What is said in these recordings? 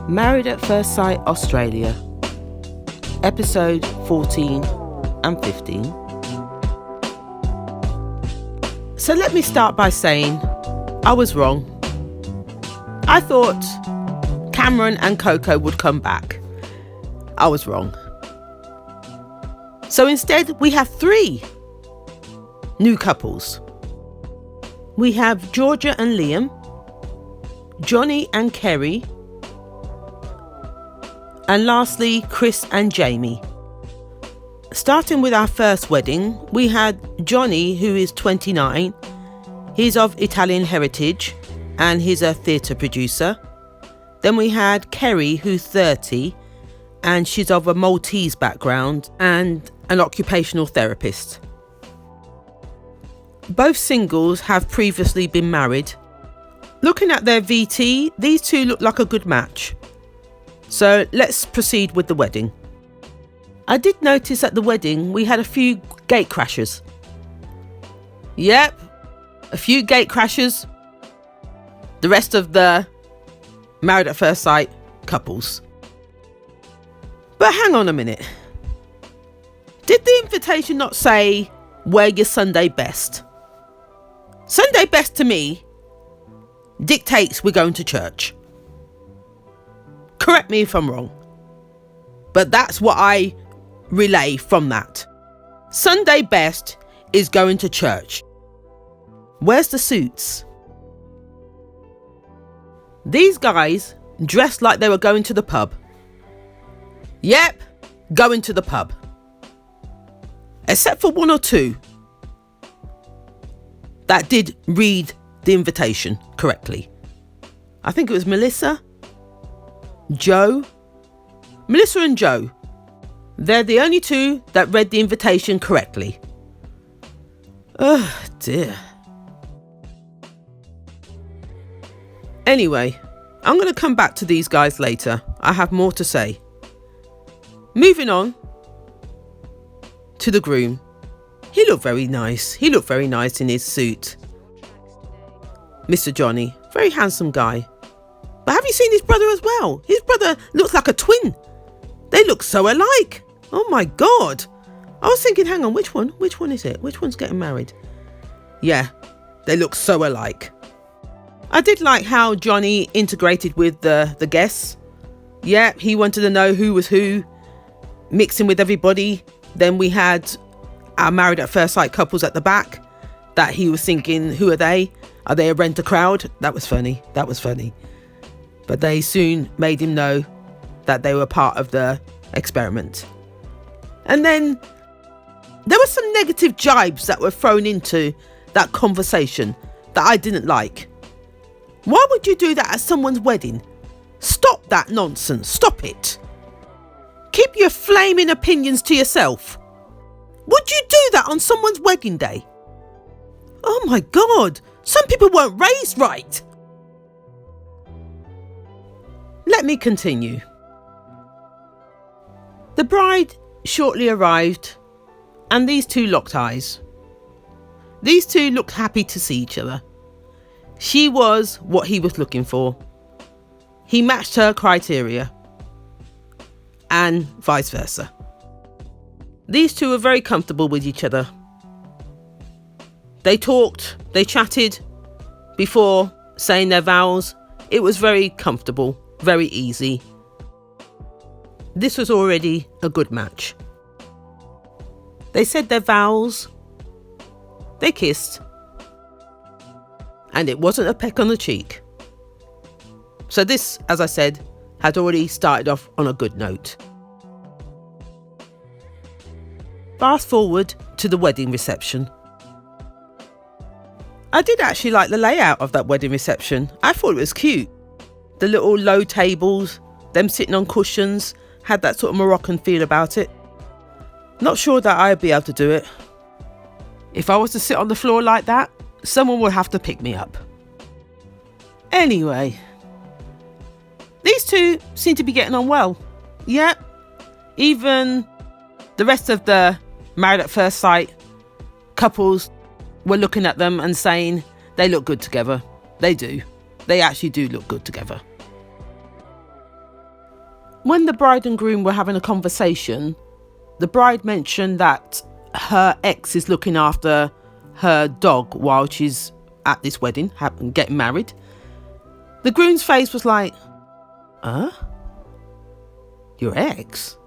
Married at First Sight Australia, episode 14 and 15. So let me start by saying I was wrong. I thought Cameron and Coco would come back. I was wrong. So instead we have 3 new couples. We have Georgia and Liam, Johnny and Kerry, and lastly Chris and Jamie. Starting with our first wedding, we had Johnny, who is 29. He's of Italian heritage and he's a theatre producer. Then we had Kerry, who's 30 and she's of a Maltese background and an occupational therapist. Both singles have previously been married. Looking at their VT, these two look like a good match. So let's proceed with the wedding. I did notice at the wedding we had a few gate crashes. Yep, a few gate crashes. The rest of the Married at First Sight couples. But hang on a minute. Did the invitation not say, wear your Sunday best? Sunday best to me dictates we're going to church. Correct me if I'm wrong, but that's what I relay from that. Sunday best is going to church. Where's the suits? These guys dressed like they were going to the pub. Yep, going to the pub. Except for 1 or 2 that did read the invitation correctly. I think it was Melissa and Joe. They're the only 2 that read the invitation correctly. Oh dear. Anyway, I'm going to come back to these guys later. I have more to say. Moving on to the groom. He looked very nice. He looked very nice in his suit. Mr. Johnny, very handsome guy. But have you seen his brother as well? His brother looks like a twin. They look so alike. Oh my God. I was thinking, hang on, which one? Which one is it? Which one's getting married? Yeah, they look so alike. I did like how Johnny integrated with the guests. Yeah, he wanted to know who was who, mixing with everybody. Then we had our Married at First Sight couples at the back that he was thinking, who are they? Are they a rent-a-crowd? That was funny. But they soon made him know that they were part of the experiment. And then there were some negative jibes that were thrown into that conversation that I didn't like. Why would you do that at someone's wedding? Stop that nonsense. Stop it. Keep your flaming opinions to yourself. Would you do that on someone's wedding day? Oh my God. Some people weren't raised right. Let me continue. The bride shortly arrived and these 2 locked eyes. These 2 looked happy to see each other. She was what he was looking for. He matched her criteria. And vice versa. These 2 were very comfortable with each other. They talked, they chatted before saying their vows. It was very comfortable, very easy. This was already a good match. They said their vows. They kissed. And it wasn't a peck on the cheek. So this, as I said, had already started off on a good note. Fast forward to the wedding reception. I did actually like the layout of that wedding reception. I thought it was cute. The little low tables, them sitting on cushions, had that sort of Moroccan feel about it. Not sure that I'd be able to do it. If I was to sit on the floor like that, someone would have to pick me up. Anyway, these 2 seem to be getting on well. Yeah, even the rest of the Married at First Sight couples were looking at them and saying they look good together. They do. They actually do look good together. When the bride and groom were having a conversation, the bride mentioned that her ex is looking after her dog while she's at this wedding, getting married. The groom's face was like, your ex?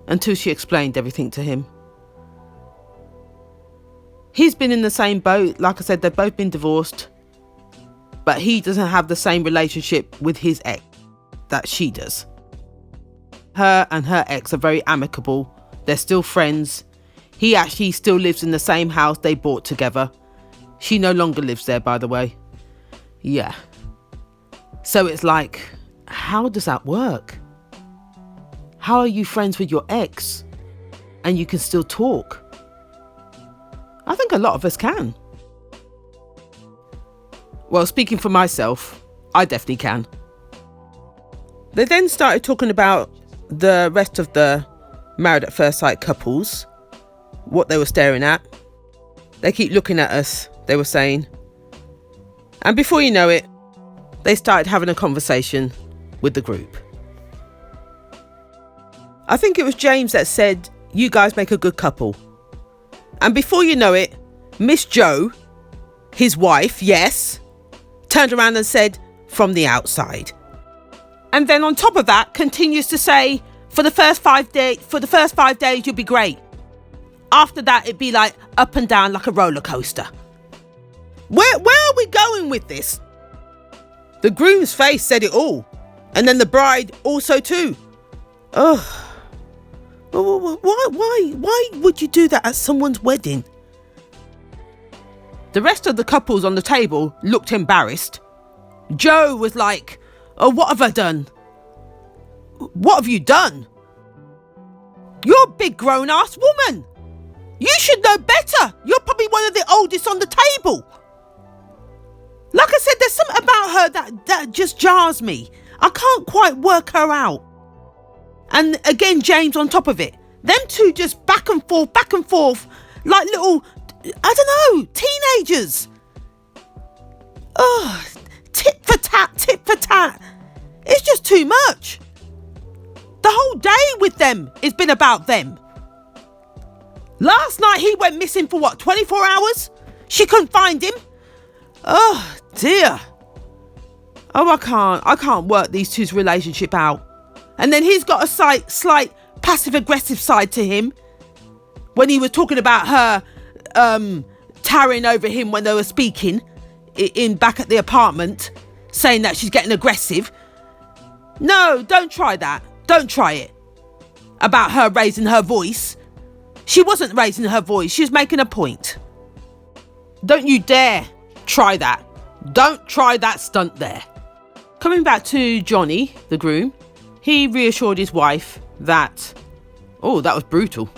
Until she explained everything to him. He's been in the same boat. Like I said, they've both been divorced. But he doesn't have the same relationship with his ex that she does. Her and her ex are very amicable. They're still friends. He actually still lives in the same house they bought together. She no longer lives there, by the way. Yeah. So it's like, how does that work? How are you friends with your ex and you can still talk? I think a lot of us can. Well, speaking for myself, I definitely can. They then started talking about the rest of the Married at First Sight couples, what they were staring at. They keep looking at us, they were saying. And before you know it, they started having a conversation with the group. I think it was James that said, you guys make a good couple. And before you know it, Miss Jo, his wife, yes, turned around and said, from the outside. And then on top of that, continues to say, for the first 5 days, you'll be great. After that, it'd be like up and down like a roller coaster. Where are we going with this? The groom's face said it all. And then the bride also too. Ugh. Why would you do that at someone's wedding? The rest of the couples on the table looked embarrassed. Jo was like, oh, what have I done? What have you done? You're a big grown-ass woman. You should know better. You're probably one of the oldest on the table. Like I said, there's something about her that just jars me. I can't quite work her out. And again, James on top of it. Them two just back and forth, like little, I don't know, teenagers. Ugh, tit for tat. It's just too much. The whole day with them has been about them. Last night he went missing for 24 hours? She couldn't find him. Oh dear. Oh, I can't work these two's relationship out. And then he's got a slight passive-aggressive side to him. When he was talking about her towering over him when they were speaking in back at the apartment, saying that she's getting aggressive. No, don't try that. Don't try it. About her raising her voice. She wasn't raising her voice. She was making a point. Don't you dare try that. Don't try that stunt there. Coming back to Johnny, the groom, he reassured his wife that, oh, that was brutal.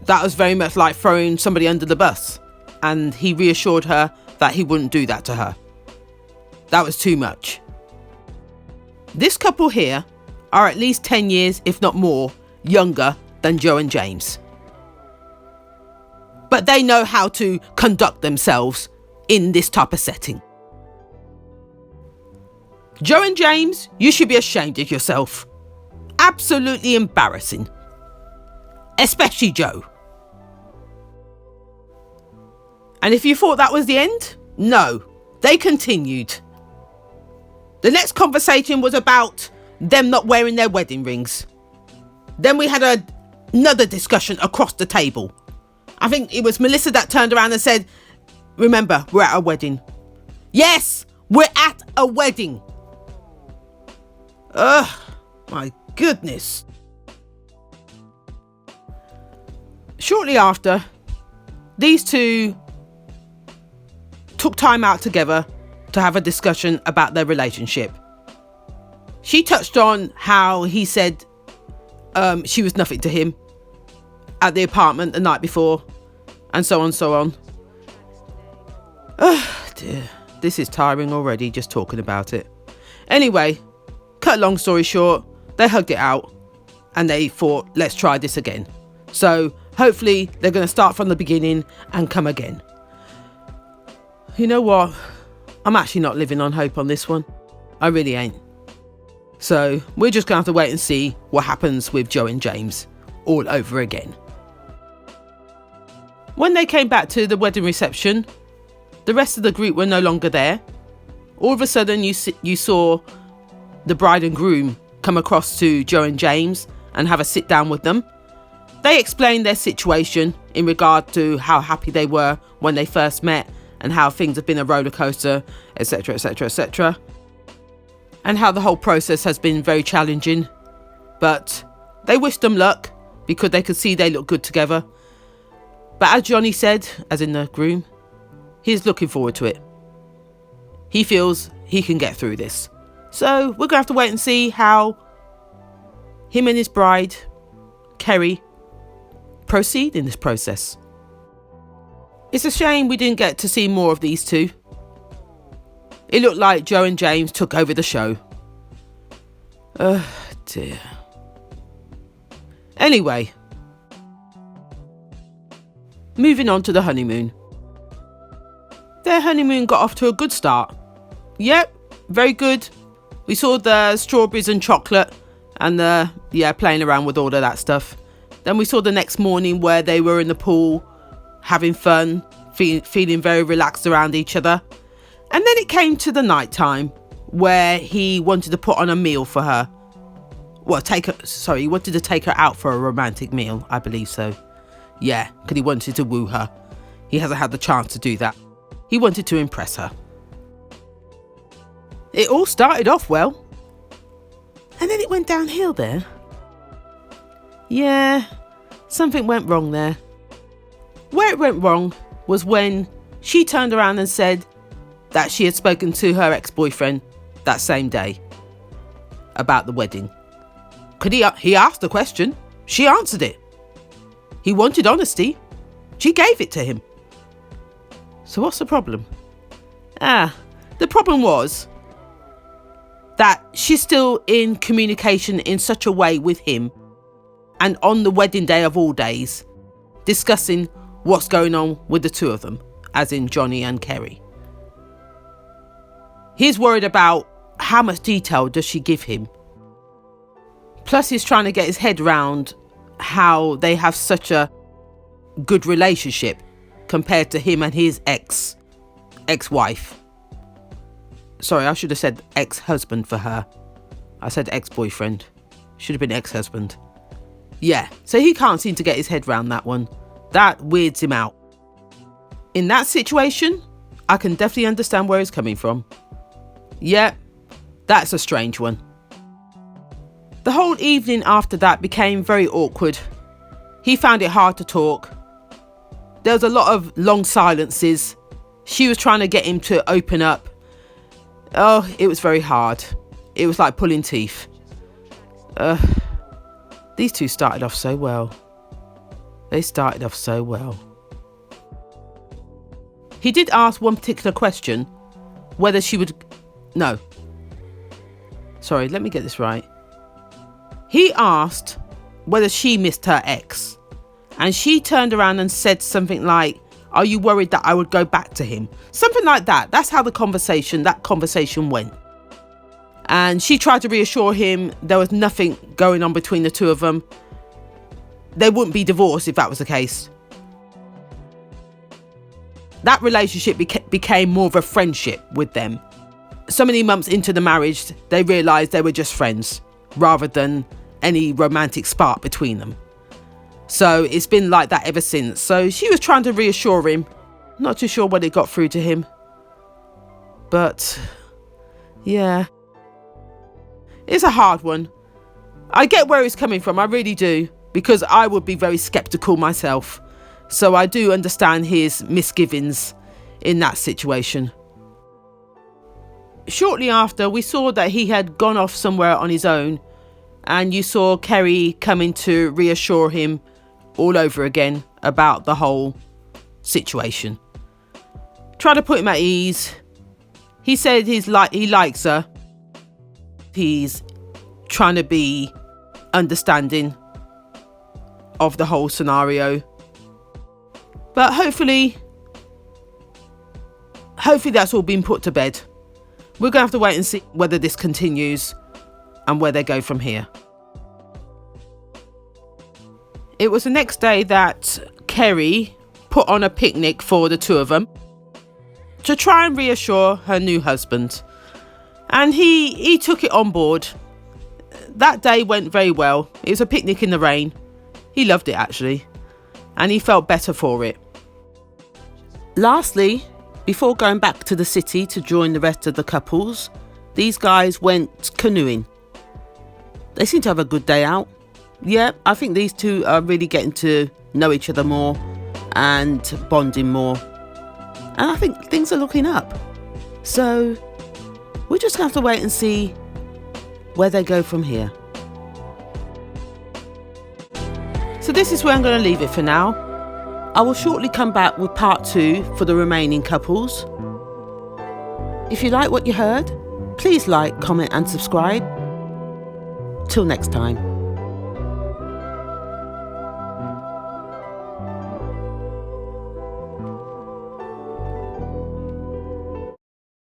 That was very much like throwing somebody under the bus. And he reassured her that he wouldn't do that to her. That was too much. This couple here are at least 10 years, if not more, younger than Jo and James. But they know how to conduct themselves in this type of setting. Jo and James, you should be ashamed of yourself. Absolutely embarrassing. Especially Jo. And if you thought that was the end, no, they continued. The next conversation was about them not wearing their wedding rings. Then we had another discussion across the table. I think it was Melissa that turned around and said, remember, we're at a wedding. Yes, we're at a wedding. Ugh, my goodness. Shortly after, these two took time out together to have a discussion about their relationship. She touched on how he said she was nothing to him at the apartment the night before, and so on. Oh dear, this is tiring already just talking about it. Anyway, cut a long story short, they hugged it out and they thought, let's try this again. So hopefully they're going to start from the beginning and come again. You know what? I'm actually not living on hope on this one. I really ain't. So we're just going to have to wait and see what happens with Joe and James all over again. When they came back to the wedding reception, the rest of the group were no longer there. All of a sudden you saw the bride and groom come across to Joe and James and have a sit down with them. They explained their situation in regard to how happy they were when they first met and how things have been a roller coaster, etc, etc, etc. And how the whole process has been very challenging. But they wished them luck because they could see they look good together. But as Johnny said, as in the groom, he's looking forward to it. He feels he can get through this. So we're going to have to wait and see how him and his bride, Kerry, proceed in this process. It's a shame we didn't get to see more of these two. It looked like Joe and James took over the show. Oh dear. Anyway, moving on to the honeymoon. Their honeymoon got off to a good start. Yep, very good. We saw the strawberries and chocolate and playing around with all of that stuff. Then we saw the next morning where they were in the pool, having fun, feeling very relaxed around each other. And then it came to the night time where he wanted to put on a meal for her. He wanted to take her out for a romantic meal, I believe so. Yeah, because he wanted to woo her. He hasn't had the chance to do that. He wanted to impress her. It all started off well. And then it went downhill there. Yeah, something went wrong there. Where it went wrong was when she turned around and said that she had spoken to her ex-boyfriend that same day about the wedding. He asked the question. She answered it. He wanted honesty. She gave it to him. So what's the problem? The problem was that she's still in communication in such a way with him, and on the wedding day of all days, discussing what's going on with the two of them, as in Johnny and Kerry. He's worried about how much detail does she give him. Plus he's trying to get his head around how they have such a good relationship compared to him and his ex-wife. Sorry, I should have said ex-husband for her. I said ex-boyfriend. Should have been ex-husband. Yeah, so he can't seem to get his head around that one. That weirds him out. In that situation, I can definitely understand where he's coming from. Yeah, that's a strange one. The whole evening after that became very awkward. He found it hard to talk. There was a lot of long silences. She was trying to get him to open up. Oh, it was very hard. It was like pulling teeth. These two started off so well. They started off so well. He did ask one particular question, whether she would... No. Sorry, let me get this right. He asked whether she missed her ex. And she turned around and said something like, "Are you worried that I would go back to him?" Something like that. That's how that conversation went. And she tried to reassure him there was nothing going on between the two of them. They wouldn't be divorced if that was the case. That relationship became more of a friendship with them. So many months into the marriage, they realised they were just friends rather than any romantic spark between them. So it's been like that ever since. So she was trying to reassure him. Not too sure what it got through to him. But yeah, it's a hard one. I get where he's coming from, I really do, because I would be very sceptical myself. So I do understand his misgivings in that situation. Shortly after, we saw that he had gone off somewhere on his own, and you saw Kerry coming to reassure him all over again about the whole situation. Try to put him at ease. He said he likes her. He's trying to be understanding of the whole scenario. But hopefully that's all been put to bed. We're going to have to wait and see whether this continues and where they go from here. It was the next day that Kerry put on a picnic for the two of them to try and reassure her new husband. And he took it on board. That day went very well. It was a picnic in the rain. He loved it, actually, and he felt better for it. Lastly, before going back to the city to join the rest of the couples, these guys went canoeing. They seem to have a good day out. Yeah, I think these two are really getting to know each other more and bonding more. And I think things are looking up. So we're just going to have to wait and see where they go from here. So this is where I'm going to leave it for now. I will shortly come back with part 2 for the remaining couples. If you like what you heard, please like, comment and subscribe. Till next time.